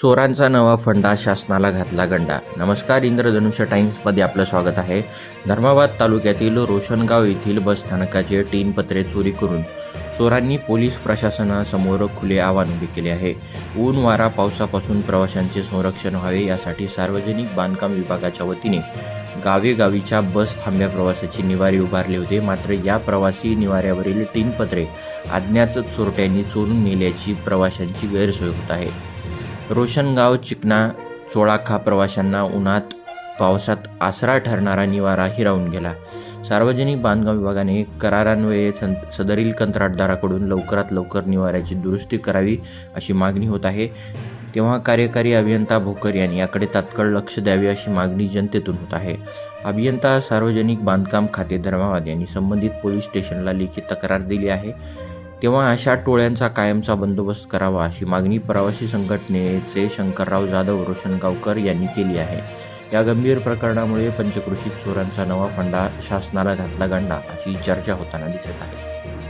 चोरांचा नवा फंडा, शासनाला घातला गंडा. नमस्कार, इंद्रधनुष्य टाइम्समध्ये आपलं स्वागत आहे. धर्माबाद तालुक्यातील रोशनगाव येथील बसस्थानकाचे टीन पत्रे चोरी करून चोरांनी पोलीस प्रशासनासमोर खुले आव्हान उभे केले आहे. ऊन वारा पावसापासून प्रवाशांचे संरक्षण व्हावे यासाठी सार्वजनिक बांधकाम विभागाच्या वतीने गावेगावीच्या बस थांब्या प्रवासाची निवारे उभारले होते. मात्र या प्रवासी निवाऱ्यावरील टीन पत्रे अज्ञात चोरट्यांनी चोरून नेल्याची प्रवाशांची गैरसोय होत आहे. रोशनगाव चिकना चोळाखा प्रवाशांना उन्हात पावसात आसरा ठरणारा निवारा हिरावून गेला. सार्वजनिक बांधकाम विभागाने करारान्वये सदरील कंत्राटदाराकडून लवकरात लवकर निवाऱ्याची दुरुस्ती करावी अशी मागणी होत आहे. तेव्हा कार्यकारी अभियंता भोकर यांनी याकडे तात्काळ लक्ष द्यावे अशी मागणी जनतेतून होत आहे. अभियंता सार्वजनिक बांधकाम खाते धर्माबाद यांनी संबंधित पोलीस स्टेशनला लेखी तक्रार दिली आहे. तेव्हा अशा टोळ्यांचा कायमचा बंदोबस्त करावा अशी मागणी प्रवासी संघटनेचे शंकरराव जाधव रोशनगावकर यांनी केली आहे. या गंभीर प्रकरणामुळे पंचक्रोशीत चोरांचा नवा फंडा, शासनाला घातला गंडा अशी चर्चा होताना दिसत आहे.